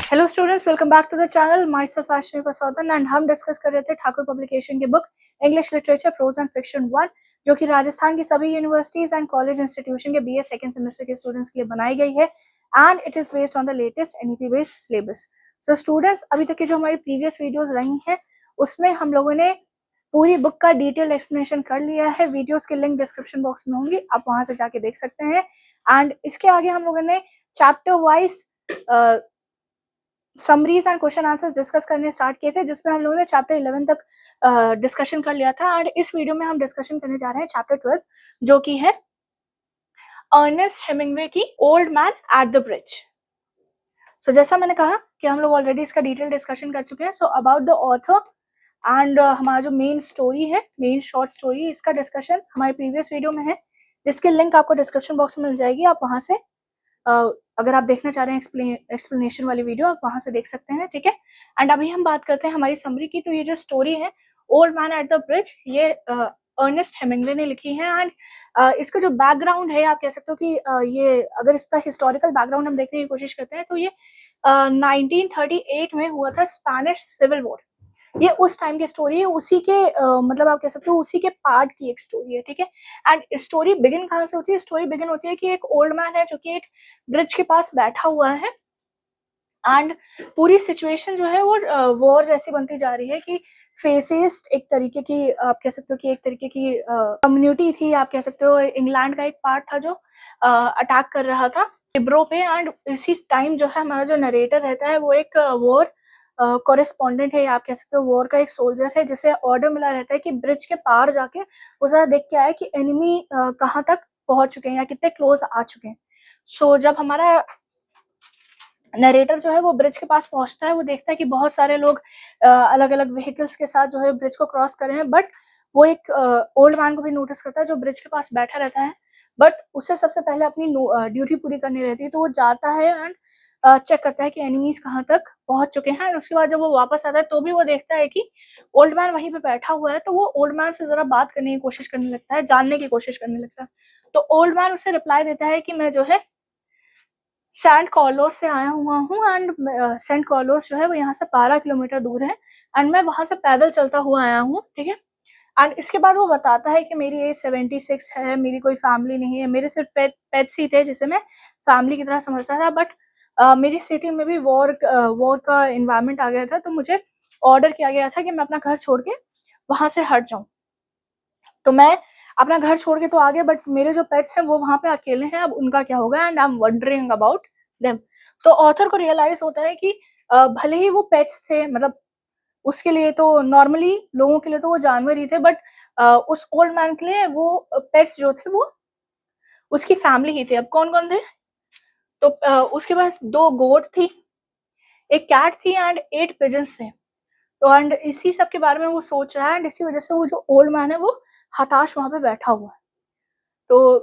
Hello students, welcome back to the channel. My self आश्रय सौदन and हम discuss कर रहे थे ठाकुर पब्लिकेशन की book English literature pros and fiction 1, जो कि राजस्थान की सभी यूनिवर्सिटीज एंड कॉलेज इंस्टीट्यूशन के बीए सेकंड सेमेस्टर के स्टूडेंट्स के लिए बनाई गई है and it is based on the latest NEP based syllabus. So students, अभी तक की जो हमारी प्रीवियस वीडियोज रही हैं उसमें हम लोगों ने पूरी बुक का डिटेल एक्सप्लेनेशन कर लिया है। वीडियोस के लिंक डिस्क्रिप्शन बॉक्स में होंगी, आप वहां से जाके देख सकते हैं। एंड इसके आगे हम लोगों ने chapter wise summaries and question answers discuss करने स्टार्ट किए थे, जिसमें हम लोगों ने चैप्टर 11 तक डिस्कशन कर लिया था। एंड इस वीडियो में हम डिस्कशन करने जा रहे हैं चैप्टर 12, जो कि है अर्नेस्ट हेमिंग्वे की old man at the bridge. So जैसा मैंने कहा कि हम लोग ऑलरेडी इसका डिटेल डिस्कशन कर चुके हैं। So about the author and हमारा जो मेन स्टोरी है, मेन शॉर्ट स्टोरी, इसका डिस्कशन हमारे प्रीवियस वीडियो में है, जिसकी लिंक आपको डिस्क्रिप्शन बॉक्स में मिल जाएगी। आप वहां से अगर आप देखना चाह रहे हैं एक्सप्लेनेशन वाली वीडियो, आप वहां से देख सकते हैं, ठीक है। एंड अभी हम बात करते हैं हमारी समरी की। तो ये जो स्टोरी है old man at the bridge, ये अर्नेस्ट हेमिंग्वे ने लिखी है। एंड इसका जो बैकग्राउंड है, आप कह सकते हो कि ये अगर इसका हिस्टोरिकल बैकग्राउंड हम देखने की कोशिश करते हैं तो ये 1938 में हुआ था स्पेनिश सिविल वॉर। ये उस टाइम की स्टोरी है, उसी के मतलब आप कह सकते हो उसी के पार्ट की एक स्टोरी है, ठीक है। एंड स्टोरी बिगिन कहाँ से होती है? स्टोरी बिगिन होती है कि एक ओल्ड मैन है जो कि एक ब्रिज के पास बैठा हुआ है। एंड पूरी सिचुएशन जो है वो वॉर जैसी बनती जा रही है कि फेसिस्ट एक तरीके की, आप कह सकते हो कि एक तरीके की कम्युनिटी थी, आप कह सकते हो इंग्लैंड का एक पार्ट था जो अटैक कर रहा था इब्रो पे। एंड इसी टाइम जो है हमारा जो नरेटर रहता है वो एक वॉर कॉरेस्पॉन्डेंट है, आप कह सकते हो वॉर का एक सोल्जर है, जिसे ऑर्डर मिला रहता है कि ब्रिज के पार जाके वो जरा देख के आए कि एनिमी कहाँ तक पहुंच चुके हैं या कितने क्लोज आ चुके हैं। सो जब हमारा नरेटर जो है वो ब्रिज के पास पहुंचता है, वो देखता है कि बहुत सारे लोग अलग अलग व्हीकल्स के साथ जो है ब्रिज को क्रॉस कर रहे हैं। बट वो एक ओल्ड मैन को भी नोटिस करता है जो ब्रिज के पास बैठा रहता है। बट उसे सबसे पहले अपनी ड्यूटी पूरी करनी रहती है, तो वो जाता है एंड चेक करता है कि एनिमीज कहाँ तक पहुंच चुके हैं। और उसके बाद जब वो वापस आता है तो भी वो देखता है कि ओल्ड मैन वहीं पे बैठा हुआ है। तो वो ओल्ड मैन से जरा बात करने की कोशिश करने लगता है, जानने की कोशिश करने लगता है। तो ओल्ड मैन उसे रिप्लाई देता है कि मैं जो है सेंट कार्लोस से आया हुआ हूँ। एंड सेंट कार्लोस जो है वो यहाँ से 12 किलोमीटर दूर है एंड मैं वहां से पैदल चलता हुआ आया हूँ, ठीक है। एंड इसके बाद वो बताता है कि मेरी एज 76 है, मेरी कोई फैमिली नहीं है, मेरे सिर्फ पेट्स ही थे जिसे मैं फैमिली की तरह समझता था। बट मेरी सिटी में भी वॉर का इन्वायरमेंट आ गया था, तो मुझे ऑर्डर किया गया था कि मैं अपना घर छोड़ के वहां से हट जाऊं। तो मैं अपना घर छोड़ के तो आ गया, बट मेरे जो पेट्स हैं वो वहां पे अकेले हैं, अब उनका क्या होगा? And I am wondering about them. तो ऑथर को रियलाइज होता है कि भले ही वो पेट्स थे, मतलब उसके लिए तो नॉर्मली लोगों के लिए तो वो जानवर ही थे, बट उस ओल्ड मैन के लिए वो पेट्स जो थे वो उसकी फैमिली ही थे। अब कौन कौन थे? तो उसके पास 2 गोट थी, एक कैट थी एंड 8 पिजन्स थे। तो एंड इसी सब के बारे में वो सोच रहा है एंड इसी वजह से वो जो ओल्ड मैन है वो हताश वहां पे बैठा हुआ है। तो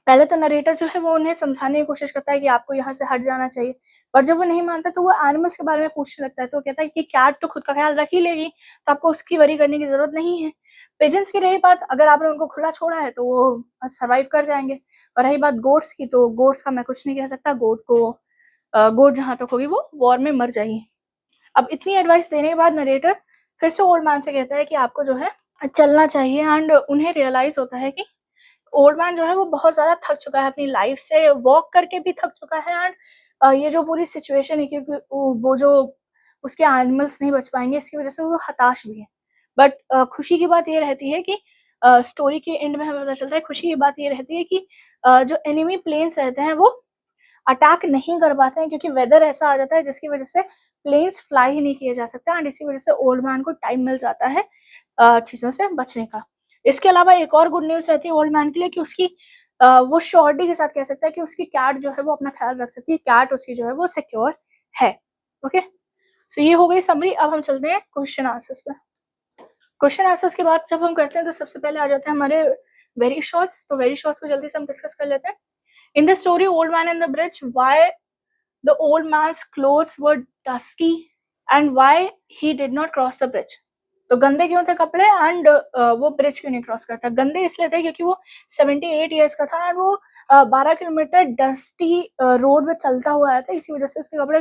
पहले तो नरेटर जो है वो उन्हें समझाने की कोशिश करता है कि आपको यहाँ से हट जाना चाहिए, पर जब वो नहीं मानता तो वो एनिमल्स के बारे में पूछने लगता है। तो वो कहता है कि कैट तो खुद का ख्याल रख ही लेगी, तो आपको उसकी वरी करने की जरूरत नहीं है। पिजन्स की रही बात, अगर आपने उनको खुला छोड़ा है तो वो सर्वाइव कर जाएंगे। और रही बात गोट्स की, तो गोट्स का मैं कुछ नहीं कह सकता, गोट जहां तक होगी वो वॉर में मर जाएगी। अब इतनी एडवाइस देने के बाद नरेटर फिर से ओल्ड मैन से कहता है कि आपको जो है चलना चाहिए। एंड उन्हें रियलाइज होता है कि ओल्ड मैन जो है वो बहुत ज्यादा थक चुका है अपनी लाइफ से, वॉक करके भी थक चुका है। एंड ये जो पूरी सिचुएशन है, क्योंकि वो जो उसके एनिमल्स नहीं बच पाएंगे, इसकी वजह से वो हताश भी है। बट खुशी की बात ये रहती है कि स्टोरी के एंड में हमें पता चलता है, खुशी की बात ये रहती है कि जो एनिमी प्लेन्स रहते हैं वो अटैक नहीं कर पाते हैं, क्योंकि वेदर ऐसा आ जाता है जिसकी वजह से प्लेन्स फ्लाई ही नहीं किए जा सकते। एंड इसी वजह से ओल्ड मैन को टाइम मिल जाता है चीजों से बचने का। इसके अलावा एक और गुड न्यूज रहती है ओल्ड मैन के लिए कि उसकी वो श्योरिटी के साथ कह सकता है कि उसकी कैट जो है वो अपना ख्याल रख सकती है, कैट उसकी जो है वो सिक्योर है। ओके, सो ये हो गई समरी। अब हम चलते हैं क्वेश्चन आंसर्स पर। क्वेश्चन आंसर्स की बात जब हम करते हैं तो सबसे पहले आ जाते हैं हमारे वेरी शॉर्ट्स। तो वेरी शॉर्ट्स को जल्दी से हम डिस्कस कर लेते हैं। In the story old man in the bridge, why the old man's clothes were dusky and why he did not cross the bridge. तो गंदे क्यों थे कपड़े एंड वो ब्रिज क्यों नहीं क्रॉस करता? गंदे इसलिए थे क्योंकि वो 78 ईयर्स का था एंड वो 12 किलोमीटर डस्टी रोड में चलता हुआ आया था, इसी वजह से उसके कपड़े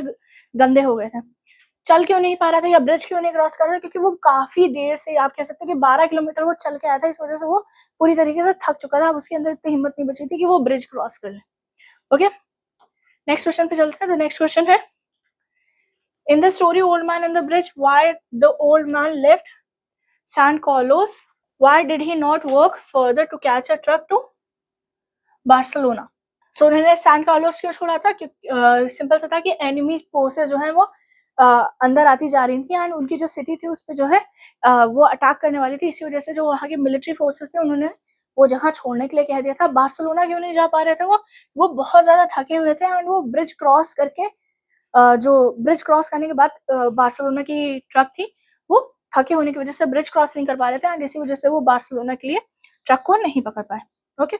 गंदे हो गए थे। चल क्यों नहीं पा रहा था या ब्रिज क्यों नहीं क्रॉस कर रहा था? क्योंकि वो काफी देर से, आप कह सकते हो कि 12 किलोमीटर वो चल के आया था, इस वजह से वो पूरी तरीके से थक चुका था। अब उसके अंदर इतनी हिम्मत नहीं बची थी कि वो ब्रिज क्रॉस कर ले। ओके, नेक्स्ट क्वेश्चन पे चलते हैं। तो नेक्स्ट क्वेश्चन है, इन the story old man in the bridge, why the old man left San Carlos, why did he not walk further to catch a truck to Barcelona? So उन्होंने San Carlos क्यों छोड़ा था? Simple सा था कि enemy forces जो है वो अंदर आती जा रही थी एंड उनकी जो सिटी थी उस पर जो है वो अटैक करने वाली थी, इसी वजह से जो वहाँ की मिलिट्री फोर्सेस थे उन्होंने वो जगह छोड़ने के लिए कह दिया था। बार्सिलोना क्यों नहीं जा पा रहे थे? वो बहुत ज्यादा थके हुए थे एंड वो ब्रिज क्रॉस करके जो ब्रिज क्रॉस करने के बाद बार्सिलोना की ट्रक थी वो थके होने की वजह से ब्रिज क्रॉस नहीं कर पा रहे थे एंड इसी वजह से वो बार्सिलोना के लिए ट्रक को नहीं पकड़ पाए। ओके,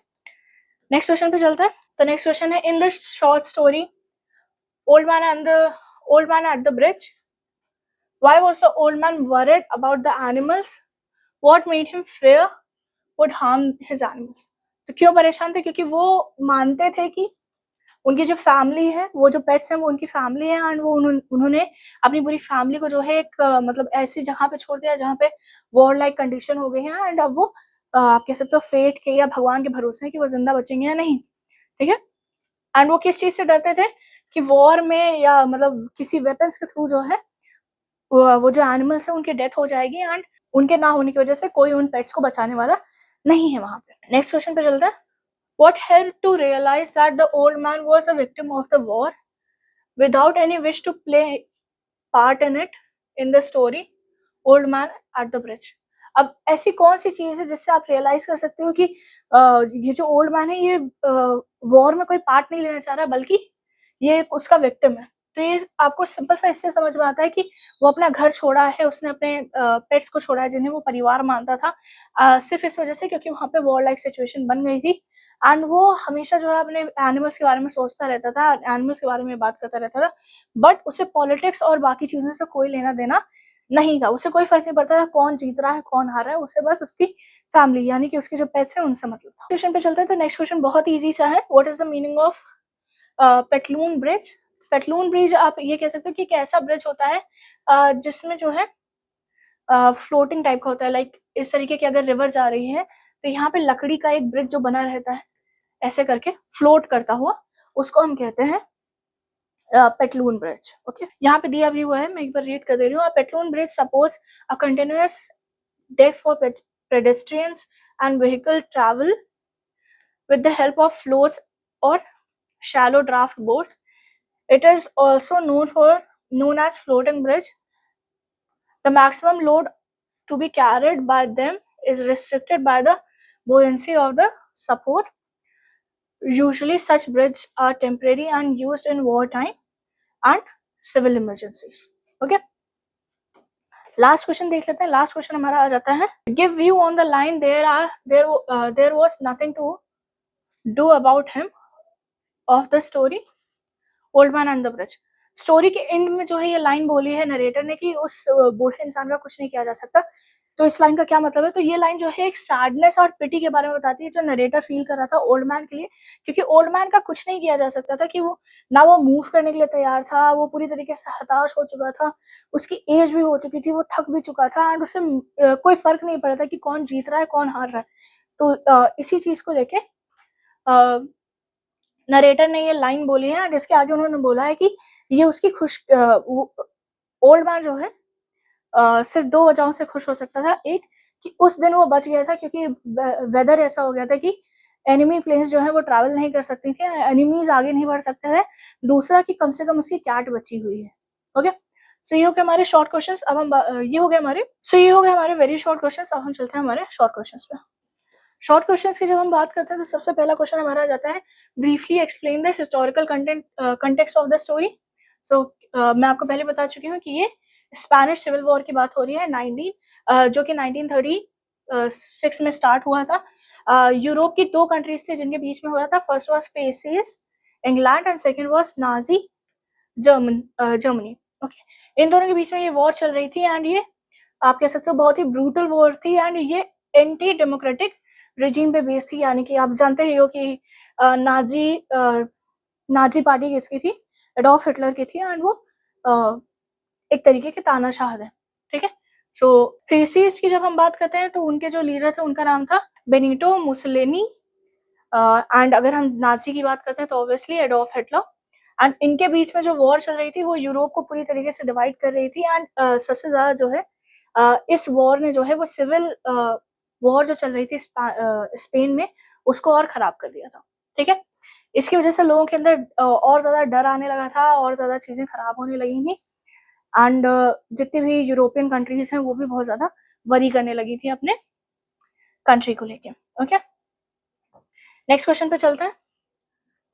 नेक्स्ट क्वेश्चन पे चलते हैं। तो नेक्स्ट क्वेश्चन है, in the short story old man at the bridge, why was the old man worried about the animals, what made him fear would harm his animals? तो क्यों परेशान थे? क्योंकि वो मानते थे कि उनकी जो फैमिली है, वो जो पेट्स हैं वो उनकी फैमिली है एंड वो उन्होंने अपनी पूरी फैमिली को जो है एक मतलब ऐसी जगह पे छोड़ दिया जहाँ पे वॉर लाइक कंडीशन हो गई है एंड अब वो आप कह सकते हो फेट के या भगवान के भरोसे हैं कि वो जिंदा बचेंगे या नहीं। ठीक है, एंड वो किस चीज से डरते थे? कि वॉर में या मतलब किसी वेपन्स के थ्रू जो है वो जो एनिमल्स है उनकी डेथ हो जाएगी एंड उनके ना होने की वजह से कोई उन पेट्स को बचाने वाला नहीं है वहां पे। नेक्स्ट क्वेश्चन पे चलते हैं। What helped to realize that the old man was a victim of the war without any wish to play part in it in the story Old Man at the Bridge? अब ऐसी कौन सी चीज है जिससे आप रियलाइज कर सकते हो कि ये जो ओल्ड मैन है ये वॉर में कोई पार्ट नहीं लेना चाह रहा बल्कि ये उसका विक्टिम है। तो ये आपको सिंपल सा इससे समझ में आता है कि वो अपना घर छोड़ा है, उसने अपने पेट्स को छोड़ा है जिन्हें वो परिवार मानता था, सिर्फ इस वजह से क्योंकि वहाँ पे वॉर लाइक सिचुएशन बन गई थी एंड वो हमेशा जो है अपने एनिमल्स के बारे में सोचता रहता था, एनिमल्स के बारे में बात करता रहता था, बट उसे पॉलिटिक्स और बाकी चीजों से कोई लेना देना नहीं था। उसे कोई फर्क नहीं पड़ता था कौन जीत रहा है कौन हार रहा है, उसे बस उसकी फैमिली यानी कि उसके जो पेट्स हैं उनसे मतलब था। क्वेश्चन पे चलते हैं। तो नेक्स्ट क्वेश्चन बहुत ईजी सा है, what is the meaning of pontoon bridge? Pontoon bridge आप ये कह सकते हो कि एक ऐसा ब्रिज होता है जिसमें जो है फ्लोटिंग टाइप का होता है, लाइक इस तरीके की अगर रिवर जा रही है तो यहाँ पे लकड़ी का एक ब्रिज जो बना रहता है ऐसे करके फ्लोट करता हुआ, उसको हम कहते हैं पेटलून ब्रिज। ओके, यहाँ पे दिया भी हुआ है, मैं एक बार रीड कर दे रही हूँ। Pontoon bridge supports a continuous deck for pedestrians and vehicle travel with the help of floats or shallow draft boats. It is also known as floating bridge. The maximum load to be carried by them is restricted by the buoyancy of the support. Usually such bridges are temporary and used in wartime and civil emergencies. Okay, last question देख लेते हैं। Last question हमारा आ जाता है, give view on the line there was nothing to do about him of the story old man and the bridge. Story के end में जो है ये लाइन बोली है नरेटर ने कि उस बूढ़े इंसान का कुछ नहीं किया जा सकता। तो इस लाइन का क्या मतलब है? तो ये लाइन जो है एक सैडनेस और पिटी के बारे में बताती है जो नरेटर फील कर रहा था ओल्ड मैन के लिए, क्योंकि ओल्ड मैन का कुछ नहीं किया जा सकता था कि वो ना वो मूव करने के लिए तैयार था, वो पूरी तरीके से हताश हो चुका था, उसकी एज भी हो चुकी थी, वो थक भी चुका था एंड उसे कोई फर्क नहीं पड़ा था कि कौन जीत रहा है कौन हार रहा है। तो इसी चीज को लेके नरेटर ने ये लाइन बोली है एंड इसके आगे उन्होंने बोला है कि ये उसकी ओल्ड मैन जो है सिर्फ दो वजहों से खुश हो सकता था। एक कि उस दिन वो बच गया था क्योंकि वेदर ऐसा हो गया था कि एनिमी प्लेन्स जो है वो ट्रैवल नहीं कर सकती थी, एनिमीज आगे नहीं बढ़ सकते थे। दूसरा कि कम से कम उसकी कैट बची हुई है। ओके, सो ये हो गए हमारे शॉर्ट क्वेश्चंस। अब हम ये हो गए हमारे वेरी शॉर्ट क्वेश्चंस। अब हम चलते हैं हमारे शॉर्ट क्वेश्चंस पे। शॉर्ट क्वेश्चंस की जब हम बात करते हैं तो सबसे पहला क्वेश्चन हमारा आ जाता है, briefly explain the historical context of the story. So मैं आपको पहले बता चुकी हूँ कि ये स्पेनिश सिविल वॉर की बात हो रही है जो कि 1936 में स्टार्ट हुआ था। यूरोप की दो कंट्रीज थे जिनके बीच में हो रहा था। First was faces England and second was Nazi Germany. Okay, इन दोनों के बीच में ये वॉर चल रही थी एंड ये आप कह सकते हो बहुत ही ब्रूटल वॉर थी एंड ये एंटी डेमोक्रेटिक रिजीम पे बेस्ड थी, यानी कि आप जानते ही हो कि नाजी पार्टी किसकी थी, एडोल्फ हिटलर की थी एंड वो एक तरीके के तानाशाह थे, ठीक है। सो फेसिस्ट की जब हम बात करते हैं तो उनके जो लीडर थे उनका नाम था बेनिटो मुसोलिनी एंड अगर हम नाजी की बात करते हैं तो ऑब्वियसली एडोल्फ हिटलर। एंड इनके बीच में जो वॉर चल रही थी वो यूरोप को पूरी तरीके से डिवाइड कर रही थी एंड सबसे ज्यादा जो है इस वॉर ने जो है वो सिविल वॉर जो चल रही थी स्पेन में उसको और खराब कर दिया था, ठीक है। इसकी वजह से लोगों के अंदर और ज्यादा डर आने लगा था और ज्यादा चीजें खराब होने लगी थी एंड जितनी भी यूरोपियन कंट्रीज हैं वो भी बहुत ज्यादा वरी करने लगी थी अपने कंट्री को लेके। ओके, नेक्स्ट क्वेश्चन पे चलते हैं।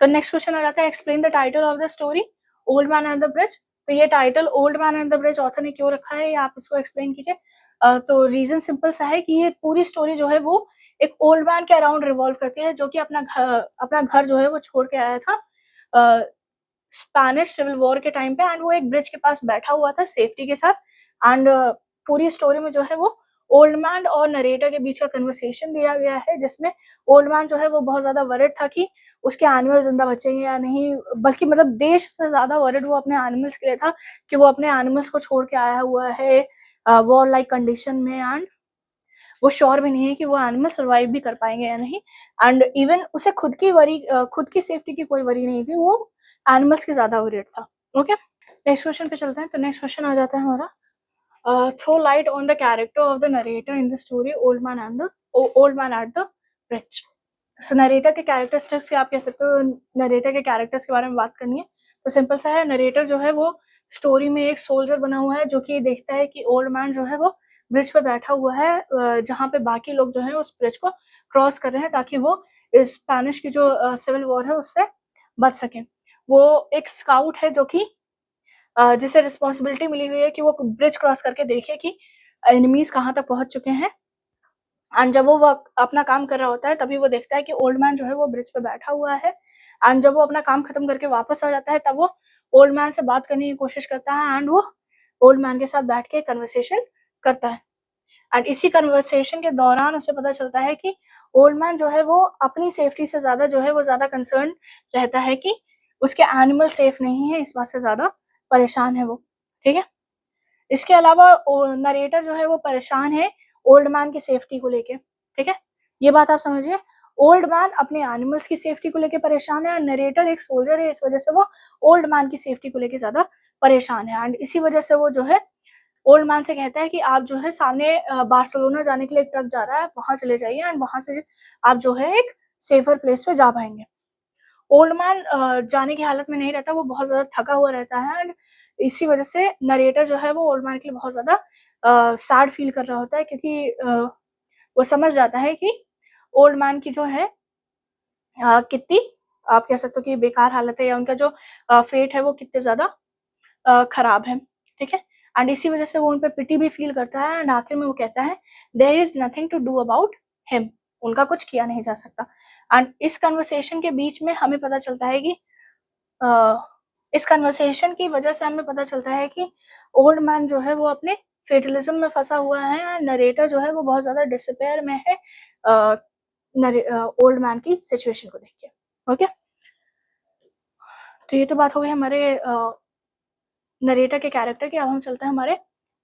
तो नेक्स्ट क्वेश्चन आ जाता है explain the title of the story old man and the bridge. तो ये title old man and the bridge author ने क्यों रखा है, आप इसको एक्सप्लेन कीजिए। तो रीजन सिंपल सा है कि ये पूरी स्टोरी जो है वो एक ओल्ड मैन के अराउंड रिवॉल्व करती है जो कि अपना घर जो है वो छोड़ के आया था स्पेनिश सिविल वॉर के टाइम पे एंड वो एक ब्रिज के पास बैठा हुआ था सेफ्टी के साथ एंड पूरी स्टोरी में जो है वो ओल्ड मैन और नरेटर के बीच का कन्वर्सेशन दिया गया है जिसमें ओल्ड मैन जो है वो बहुत ज्यादा वरिड था कि उसके एनिमल जिंदा बचेंगे या नहीं, बल्कि मतलब देश से ज्यादा वरिड वो अपने एनिमल्स के लिए था कि वो अपने एनिमल्स को छोड़ के आया हुआ है वॉर लाइक कंडीशन में एंड वो श्योर भी नहीं है कि वो एनिमल सर्वाइव भी कर पाएंगे या नहीं एंड इवन उसे खुद की सेफ्टी की कोई वरी नहीं थी, वो एनिमल्स की ज्यादा वरीड था। ओके, नेक्स्ट क्वेश्चन पे चलते हैं। तो नेक्स्ट क्वेश्चन आ जाता है हमारा throw light on the character of the narrator in the story old man at the bridge. So narrator के कैरेक्टरिस्टिक्स से आप कह सकते हो नरेटर के कैरेक्टर्स के बारे में बात करनी है तो सिंपल सा है, नरेटर जो है वो स्टोरी में एक सोल्जर बना हुआ है जो कि देखता है कि ओल्ड मैन जो है वो ब्रिज पे बैठा हुआ है जहाँ पे बाकी लोग जो है उस ब्रिज को क्रॉस कर रहे हैं ताकि वो इस स्पेनिश की जो सिविल वॉर है उससे बच सके। वो एक स्काउट है जो कि जिसे रिस्पॉन्सिबिलिटी मिली हुई है कि वो ब्रिज क्रॉस करके देखे कि एनिमीज कहाँ तक पहुंच चुके हैं एंड जब वो अपना काम कर रहा होता है तभी वो देखता है कि ओल्ड मैन जो है वो ब्रिज पे बैठा हुआ है एंड जब वो अपना काम खत्म करके वापस आ जाता है तब वो ओल्ड मैन से बात करने की कोशिश करता है एंड वो ओल्ड मैन के साथ बैठ के कन्वर्सेशन करता है एंड इसी कन्वर्सेशन के दौरान उसे पता चलता है कि ओल्ड मैन जो है वो अपनी सेफ्टी से ज्यादा जो है वो ज्यादा कंसर्न रहता है कि उसके एनिमल सेफ नहीं है, इस बात से ज्यादा परेशान है वो, ठीक है। इसके अलावा नरेटर जो है वो परेशान है ओल्ड मैन की सेफ्टी को लेके, ठीक है, ये बात आप समझिए। ओल्ड मैन अपने एनिमल्स की सेफ्टी को लेके परेशान है और नरेटर एक सोल्जर है, इस वजह से वो ओल्ड मैन की सेफ्टी को लेके ज्यादा परेशान है एंड इसी वजह से वो जो है ओल्ड मैन से कहता है कि आप जो है सामने बार्सिलोना जाने के लिए एक ट्रक जा रहा है, वहां चले जाइए एंड वहां से आप जो है एक सेफर प्लेस पे जा पाएंगे। ओल्ड मैन जाने की हालत में नहीं रहता, वो बहुत ज्यादा थका हुआ रहता है एंड इसी वजह से नरेटर जो है वो ओल्ड मैन के लिए बहुत ज्यादा सैड फील कर रहा होता है क्योंकि वो समझ जाता है कि ओल्ड मैन की जो है कितनी आप कह सकते हो कि बेकार हालत है या उनका जो फेट है वो कितने ज्यादा खराब है, ठीक है। एंड इसी वजह से वो उन पर पिटी भी फील करता है एंड आखिर में वो कहता है there is nothing to do about him, उनका कुछ किया नहीं जा सकता। एंड इस कन्वर्सेशन के बीच में हमें पता चलता है कि इस कन्वर्सेशन की वजह से हमें पता चलता है कि ओल्ड मैन जो है वो अपने फेटलिज्म में फंसा हुआ है, नरेटर जो है वो बहुत ज्यादा डिसपेयर में है ओल्ड मैन की सिचुएशन को देख के। ओके, तो ये तो बात हो गई हमारे नरेटर के कैरेक्टर की। अब हम चलते हैं हमारे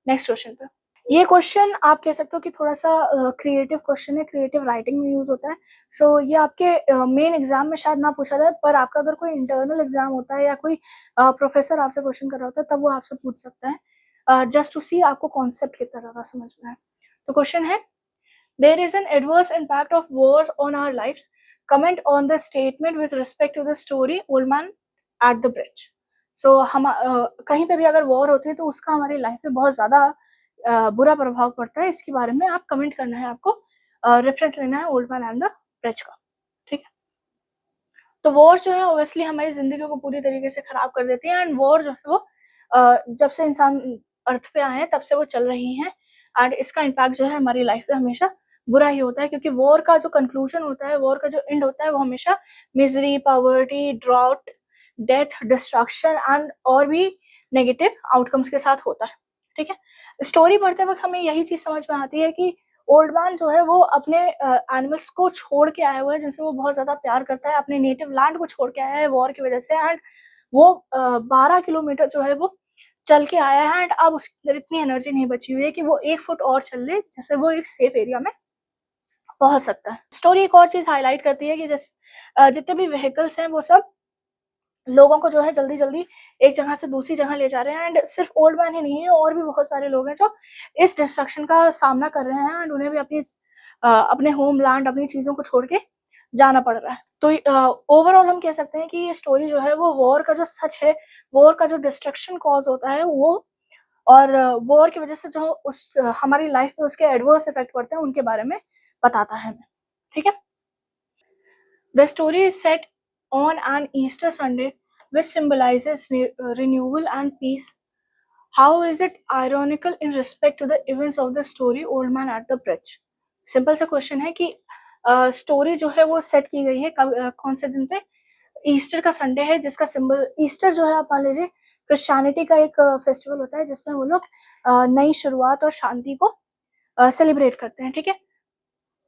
नेक्स्ट क्वेश्चन पे। ये क्वेश्चन आप कह सकते हो कि थोड़ा सा क्रिएटिव क्वेश्चन है, क्रिएटिव राइटिंग में यूज होता है। सो ये आपके मेन एग्जाम में शायद ना पूछा जाए पर आपका अगर कोई इंटरनल एग्जाम होता है या कोई प्रोफेसर आपसे क्वेश्चन कर रहा होता है तब वो आपसे पूछ सकता है जस्ट टू सी आपको कॉन्सेप्ट कितना ज्यादा समझ में है। तो क्वेश्चन है there is an adverse impact of wars on our lifes, comment on the statement with respect to the story old man at the bridge. So हम कहीं पे भी अगर वॉर होती है तो उसका हमारी लाइफ में बहुत ज्यादा बुरा प्रभाव पड़ता है, इसके बारे में आप कमेंट करना है, आपको रेफरेंस लेना है old man and the bridge का, ठीक है। तो वॉर जो है ऑब्वियसली हमारी जिंदगी को पूरी तरीके से खराब कर देती है एंड वॉर जो है वो जब से इंसान अर्थ पे आए हैं तब से वो चल रही हैं एंड इसका इम्पैक्ट जो है हमारी लाइफ पे हमेशा बुरा ही होता है क्योंकि वॉर का जो कंक्लूजन होता है, वॉर का जो एंड होता है वो हमेशा misery, poverty, drought, death, destruction and और भी नेगेटिव आउटकम्स के साथ होता है, ठीक है। स्टोरी पढ़ते वक़्त हमें यही चीज़ समझ में आती है कि ओल्ड मैन जो है वो अपने एनिमल्स को छोड़ के आया हुआ है जिनसे वो बहुत ज़्यादा प्यार करता है, अपने नेटिव लैंड को छोड़ के आया है वॉर की वज़ह से, एंड वो 12 किलोमीटर जो है वो चल के आया है, एंड अब उसके अंदर इतनी एनर्जी नहीं बची हुई है कि वो 1 फुट और चल ले जिससे वो एक सेफ एरिया में पहुँच सकता है। स्टोरी एक और चीज़ हाइलाइट करती है कि जितने भी व्हीकल्स हैं वो सब लोगों को जो है जल्दी-जल्दी एक जगह से दूसरी जगह ले जा रहे हैं, एंड सिर्फ ओल्ड मैन ही नहीं है, और भी बहुत सारे लोग हैं जो इस डिस्ट्रक्शन का सामना कर रहे हैं, एंड उन्हें भी अपने होमलैंड, अपनी चीज़ों को छोड़ के जाना पड़ रहा है। तो ओवरऑल हम कह सकते हैं कि ये स्टोरी जो है वो वॉर का जो सच है, वॉर का जो डिस्ट्रक्शन कॉज़ होता है वो, और वॉर की वज़ह से जो हमारी लाइफ़ में उसके एडवर्स इफ़ेक्ट पड़ते हैं, उनके बारे में बताता है हमें। ठीक है? The story is set on an Easter Sunday, which symbolizes renewal and peace. How is it ironical in respect to the events of the story Old Man at the Bridge? Simple सा question है कि story जो है वो set की गई है कौन से दिन पे? ईस्टर का संडे है, जिसका सिंबल ईस्टर जो है, आप मान लीजिए क्रिश्चियनिटी का एक फेस्टिवल होता है जिसमें वो लोग नई शुरुआत और शांति को सेलिब्रेट करते हैं। ठीक है,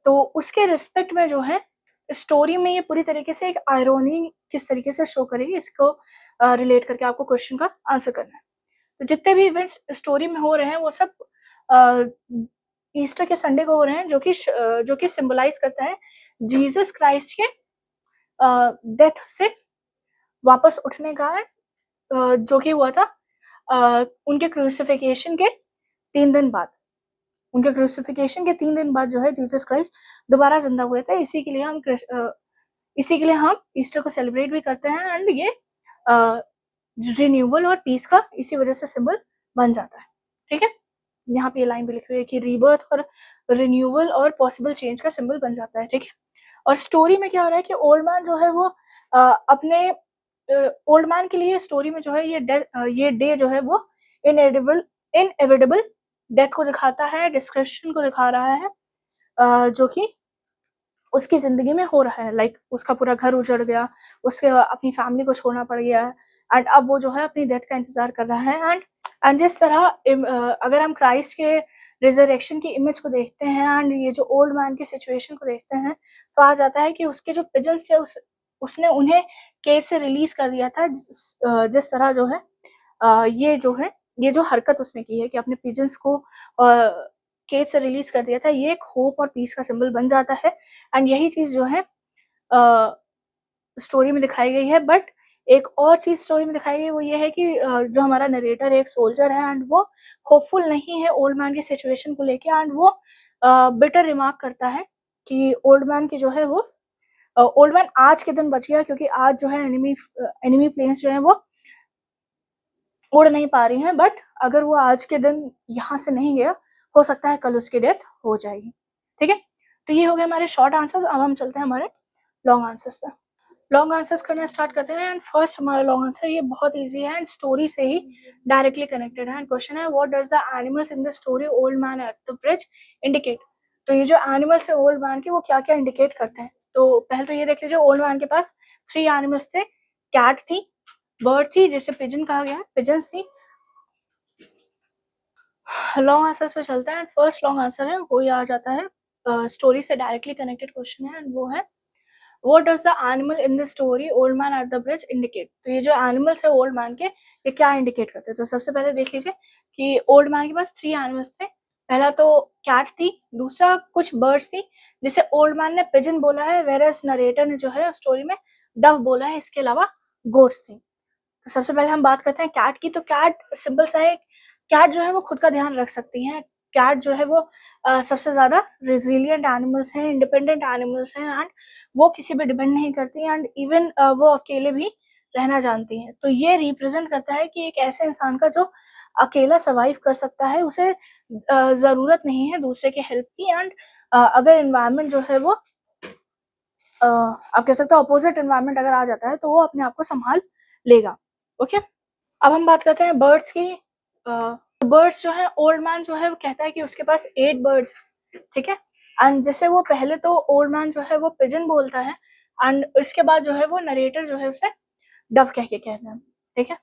तो उसके रिस्पेक्ट में जो है स्टोरी में ये पूरी तरीके से एक आयरनी किस तरीके से शो करेगी, इसको रिलेट करके आपको क्वेश्चन का आंसर करना है। तो जितने भी इवेंट्स स्टोरी में हो रहे हैं वो सब ईस्टर के संडे को हो रहे हैं, जो कि सिंबलाइज करता है जीसस क्राइस्ट के डेथ से वापस उठने का है, जो कि हुआ था उनके क्रूसिफिकेशन के 3 दिन बाद। उनके क्रूसिफिकेशन के 3 दिन बाद जो है जीसस क्राइस्ट दोबारा ज़िंदा हुए थे। इसी के लिए हम ईस्टर को सेलिब्रेट भी करते हैं, एंड ये रिन्यूअल और पीस का इसी वजह से सिंबल बन जाता है। ठीक है? यहाँ पे ये लाइन भी लिखी हुई है कि रीबर्थ और रिन्यूअल और पॉसिबल चेंज का सिंबल बन जाता है। ठीक है? और स्टोरी में क्या हो रहा है कि ओल्ड मैन जो है वो अपने ओल्ड मैन के लिए स्टोरी में जो है ये डे जो है वो इनएविटेबल डेथ को दिखाता है, डिस्क्रिप्शन को दिखा रहा है, जो कि उसकी ज़िंदगी में हो रहा है। लाइक उसका पूरा घर उजड़ गया, उसके अपनी फैमिली को छोड़ना पड़ गया, एंड अब वो जो है अपनी डेथ का इंतज़ार कर रहा है, एंड जिस तरह अगर हम क्राइस्ट के रिज़रेक्शन की इमेज को देखते हैं एंड ये जो ओल्ड मैन की सिचुएशन को देखते हैं, तो आ जाता है कि उसके जो पिजन्स थे उसने उन्हें केज से रिलीज़ कर दिया था, जिस तरह जो है ये जो हरकत उसने की है कि अपने पिजन्स को केज से रिलीज़ कर दिया था, ये एक होप और पीस का सिंबल बन जाता है, एंड यही चीज़ जो है स्टोरी में दिखाई गई है। बट एक और चीज़ स्टोरी में दिखाई गई वो ये है कि जो हमारा नरेटर एक सोल्जर है, एंड वो होपफुल नहीं है ओल्ड मैन की सिचुएशन को लेके, एंड वो बिटर रिमार्क करता है कि ओल्ड मैन की जो है वो ओल्ड मैन आज के दिन बच गया क्योंकि आज जो है एनिमी प्लेन्स जो है वो उड़ नहीं पा रही हैं, बट अगर वो आज के दिन यहाँ से नहीं गया, हो सकता है कल उसकी डेथ हो जाएगी। ठीक है? तो ये हो गए हमारे शॉर्ट आंसर्स। अब हम चलते हैं हमारे लॉन्ग आंसर्स पे। लॉन्ग आंसर्स करना स्टार्ट करते हैं, एंड फर्स्ट हमारा लॉन्ग आंसर ये बहुत ईज़ी है एंड स्टोरी से ही डायरेक्टली कनेक्टेड है, एंड क्वेश्चन है what does the animals in the story old man at the bridge indicate? तो ये जो एनिमल्स है ओल्ड मैन के, वो क्या-क्या इंडिकेट करते हैं? तो पहले तो ये देख लीजिए, ओल्ड मैन के पास 3 एनिमल्स थे। कैट थी, बर्ड थी जिसे पिजन कहा गया है, पिजन्स थी। लॉन्ग आंसर्स पे चलते हैं, फर्स्ट लॉन्ग आंसर है वो ये आ जाता है, स्टोरी से डायरेक्टली कनेक्टेड क्वेश्चन है, एंड वो है what does the animal in the story old man at the bridge indicate? तो ये जो एनिमल्स है ओल्ड मैन के, ये क्या इंडिकेट करते हैं? तो सबसे पहले देख लीजिए कि ओल्ड मैन के पास 3 एनिमल्स थे। पहला तो कैट थी, दूसरा कुछ बर्ड्स थी जिसे ओल्ड मैन ने पिजन बोला है, व्हेयरएज़ नरेटर ने जो है स्टोरी में डव बोला है। इसके अलावा गोट्स थी। तो सबसे पहले हम बात करते हैं कैट की। तो कैट सिंपल सा है, कैट जो है वो खुद का ध्यान रख सकती हैं। कैट जो है वो सबसे ज़्यादा रेज़िलिएंट एनिमल्स हैं, इंडिपेंडेंट एनिमल्स हैं, एंड वो किसी पे डिपेंड नहीं करती, एंड इवन वो अकेले भी रहना जानती हैं। तो ये रिप्रेज़ेंट करता है कि एक ऐसे इंसान का जो अकेला सर्वाइव कर सकता है, उसे ज़रूरत नहीं है दूसरे के हेल्प की, एंड अगर एनवायरनमेंट जो है वो आप कह सकते हो अपोज़िट एनवायरनमेंट अगर आ जाता है, तो वो अपने आप को सँभाल लेगा। ओके? अब हम बात करते हैं बर्ड्स की। बर्ड्स जो है, ओल्ड मैन जो है वो कहता है कि उसके पास 8 बर्ड्स हैं, ठीक है? एंड जैसे वो पहले तो ओल्ड मैन जो है वो पिजन बोलता है, एंड इसके बाद जो है वो नरेटर जो है उसे डव कह के कहता है, ठीक है?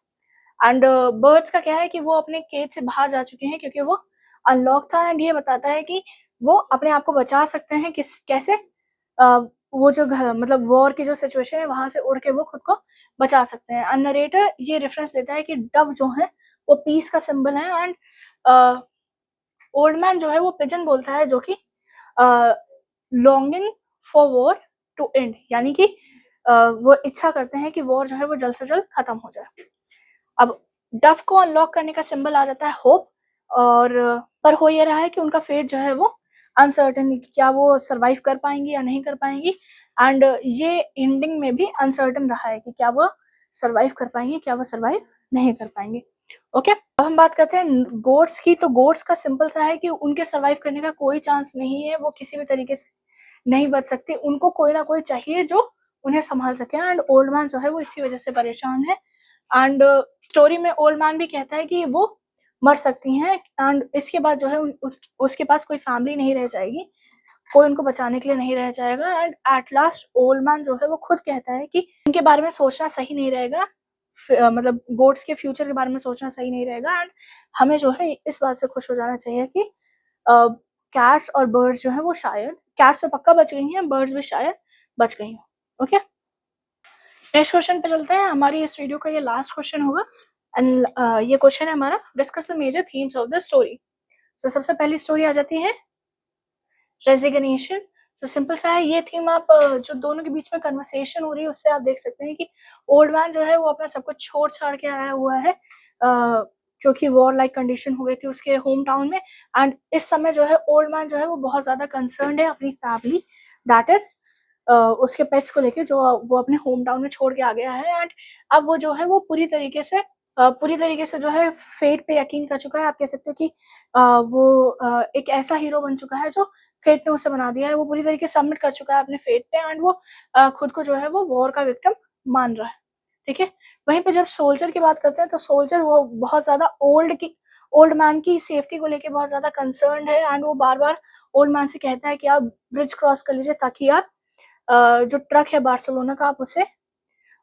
एंड बर्ड्स का क्या है कि वो अपने केज से बाहर जा चुके हैं क्योंकि वो अनलॉक था। एंड ये बताता है कि वो अपने आप को बचा सकते हैं कैसे, वो जो मतलब वॉर की जो सिचुएशन है वहां से उड़ के वो खुद को बचा सकते हैं। एंड नरेटर ये रेफरेंस देता है कि डव जो है वो पीस का सिंबल है। एंड ओल्ड मैन जो है वो पिजन बोलता है जो कि longing for war to end, यानी कि वो इच्छा करते हैं कि वॉर जो है वो जल्द से जल्द खत्म हो जाए। अब डव को अनलॉक करने का सिंबल आ जाता है होप, और पर हो ये रहा है कि उनका फेट जो है वो अनसर्टेन, क्या वो सरवाइव कर पाएंगी या नहीं कर पाएंगी। एंड ये एंडिंग में भी अनसर्टेन रहा है कि क्या वो सरवाइव कर पाएंगे, क्या वो सरवाइव नहीं कर पाएंगे। ओके, अब हम बात करते हैं गोट्स की। तो गोट्स का सिंपल सा है कि उनके सरवाइव करने का कोई चांस नहीं है, वो किसी भी तरीके से नहीं बच सकती, उनको कोई ना कोई चाहिए जो उन्हें संभाल सके। एंड ओल्ड मैन जो है वो इसी वजह से परेशान है। एंड स्टोरी में ओल्ड मैन भी कहता है कि वो मर सकती हैं एंड इसके बाद जो है उसके पास कोई फैमिली नहीं रह जाएगी, कोई उनको बचाने के लिए नहीं रह जाएगा। And at last old man जो है वो खुद कहता है कि उनके बारे में सोचना सही नहीं रहेगा, मतलब गोट्स के फ्यूचर के बारे में सोचना सही नहीं रहेगा। एंड हमें जो है इस बात से खुश हो जाना चाहिए कि कैट्स और बर्ड्स जो है वो शायद, कैट्स तो पक्का बच गई हैं, बर्ड्स भी शायद बच गई हैं। ओके, नेक्स्ट क्वेश्चन पे चलते हैं। हमारी इस वीडियो का ये लास्ट क्वेश्चन होगा। एंड ये क्वेश्चन है हमारा, discuss the major themes of the story. तो सबसे पहली स्टोरी आ जाती है रेजिग्नेशन। तो सिंपल सा है ये थीम। आप जो दोनों के बीच में कन्वर्सेशन हो रही है उससे आप देख सकते हैं कि ओल्ड मैन जो है वो अपना सब कुछ छोड़ छाड़ के आया हुआ है, क्योंकि वॉर लाइक कंडीशन हो गई थी उसके होम टाउन में। एंड इस समय जो है ओल्ड मैन जो है वो बहुत ज्यादा कंसर्न्ड है अपनी फैमिली, दैट इज उसके पेट्स को लेके जो वो अपने होम टाउन में छोड़ के आ गया है। एंड अब वो जो है वो पूरी तरीके से जो है फेट पे यकीन कर चुका है। आप कह सकते हो कि वो एक ऐसा हीरो बन चुका है जो फेट ने उसे बना दिया है। वो पूरी तरीके से सबमिट कर चुका है अपने फेट पे एंड वो खुद को जो है वो वॉर का विक्टिम मान रहा है। ठीक है, वहीं पे जब सोल्जर की बात करते हैं तो सोल्जर वो बहुत ज्यादा ओल्ड मैन की सेफ्टी को लेके बहुत ज्यादा कंसर्न है। एंड वो बार बार ओल्ड मैन से कहता है कि आप ब्रिज क्रॉस कर लीजिए ताकि आप जो ट्रक है बार्सिलोना का आप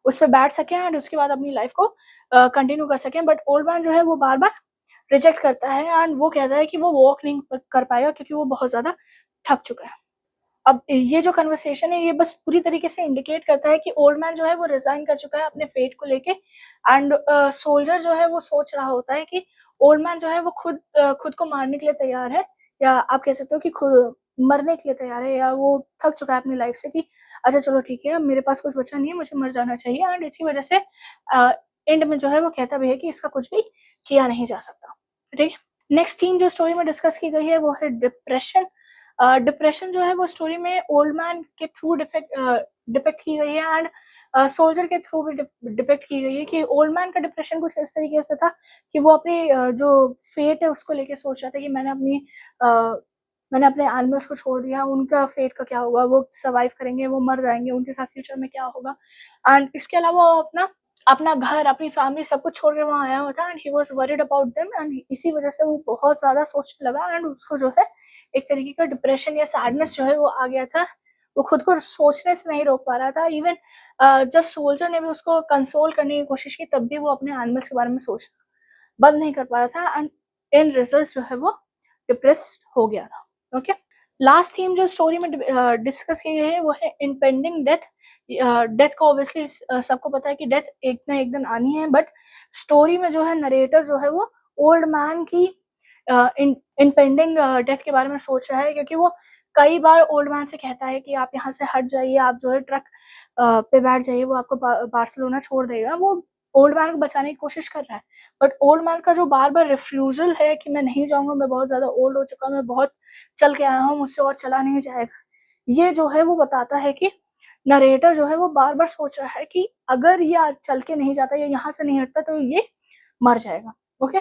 उस पर बैठ सकें एंड उसके बाद अपनी लाइफ को कंटिन्यू कर सकें। बट ओल्ड मैन जो है वो बार बार रिजेक्ट करता है एंड वो कहता है कि वो वॉक नहीं कर पाएगा क्योंकि वो बहुत ज्यादा थक चुका है। अब ये जो कन्वर्सेशन है ये बस पूरी तरीके से इंडिकेट करता है कि ओल्ड मैन जो है वो रिजाइन कर चुका है अपने फेट को लेके। एंड सोल्जर जो है वो सोच रहा होता है कि ओल्ड मैन जो है वो खुद को मारने के लिए तैयार है, या आप कह सकते हो कि खुद मरने के लिए तैयार है, या वो थक चुका है अपनी लाइफ से कि अच्छा चलो ठीक है अब मेरे पास कुछ बचा नहीं है, मुझे मर जाना चाहिए। एंड इसी वजह से एंड में जो है वो कहता भी है कि इसका कुछ भी किया नहीं जा सकता। ठीक है, नेक्स्ट थीम जो स्टोरी में डिस्कस की गई है वो है डिप्रेशन। डिप्रेशन जो है वो स्टोरी में ओल्ड मैन के थ्रू डिपेक्ट की गई है एंड सोल्जर के थ्रू भी डिपेक्ट की गई है कि ओल्ड मैन का डिप्रेशन कुछ इस तरीके से था कि वो अपनी जो फेट है उसको लेके सोच रहा था कि मैंने अपने एनिमल्स को छोड़ दिया, उनका फेट का क्या होगा, वो सर्वाइव करेंगे, वो मर जाएंगे, उनके साथ फ्यूचर में क्या होगा। एंड इसके अलावा वो अपना अपना घर, अपनी फैमिली सब कुछ छोड़ के वहाँ आया हुआ था and he was worried about them. And इसी वजह से वो बहुत ज़्यादा सोचने लगा एंड उसको जो है एक तरीके का डिप्रेशन या सैडनेस जो है वो आ गया था। वो खुद को सोचने से नहीं रोक पा रहा था। इवन जब सोल्जर ने भी उसको कंसोल करने की कोशिश की तब भी वो अपने एनिमल्स के बारे में सोचना बंद नहीं कर पा रहा था एंड इन रिजल्ट जो है वो डिप्रेस्ड हो गया था। ओके, लास्ट थीम जो स्टोरी में डिस्कस की गई है वो है इम्पेंडिंग डेथ। डेथ को ऑब्वियसली सबको पता है कि डेथ एक ना एक दिन आनी है, बट स्टोरी में जो है नरेटर जो है वो ओल्ड मैन की इम्पेंडिंग डेथ के बारे में सोच रहा है, क्योंकि वो कई बार ओल्ड मैन से कहता है कि आप यहाँ से हट जाइए, आप जो है ट्रक पे बैठ जाइए, वो आपको बार्सिलोना छोड़ देगा। वो ओल्ड मैन को बचाने की कोशिश कर रहा है, बट ओल्ड मैन का जो बार बार रिफ्यूजल है कि मैं नहीं जाऊंगा, मैं बहुत ज्यादा ओल्ड हो चुका हूँ, मैं बहुत चल के आया हूँ, मुझसे और चला नहीं जाएगा, ये जो है वो बताता है कि नरेटर जो है वो बार बार सोच रहा है कि अगर ये आज चल के नहीं जाता या यहाँ से नहीं हटता तो ये मर जाएगा। ओके,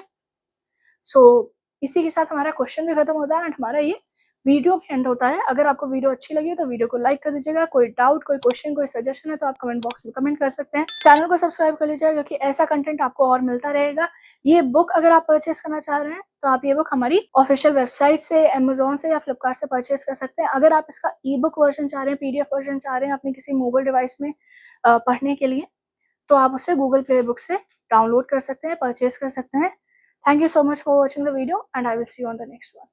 सो इसी के साथ हमारा क्वेश्चन भी खत्म होता है एंड हमारा ये वीडियो भी एंड होता है। अगर आपको वीडियो अच्छी लगी तो वीडियो को लाइक कर दीजिएगा। कोई डाउट, कोई क्वेश्चन, कोई सजेशन है तो आप कमेंट बॉक्स में कमेंट कर सकते हैं। चैनल को सब्सक्राइब कर लीजिएगा क्योंकि ऐसा कंटेंट आपको और मिलता रहेगा। ये बुक अगर आप परचेस करना चाह रहे हैं तो आप ये बुक हमारी ऑफिशियल वेबसाइट से, अमेजोन से या फ्लिपकार्ट से परचेस कर सकते हैं। अगर आप इसका ई बुक वर्जन चाह रहे हैं, PDF वर्जन चाह रहे हैं अपने किसी मोबाइल डिवाइस में पढ़ने के लिए, तो आप उसे गूगल प्ले बुक से डाउनलोड कर सकते हैं, परचेज कर सकते हैं। Thank you so much for watching the video and I will see you on the next one.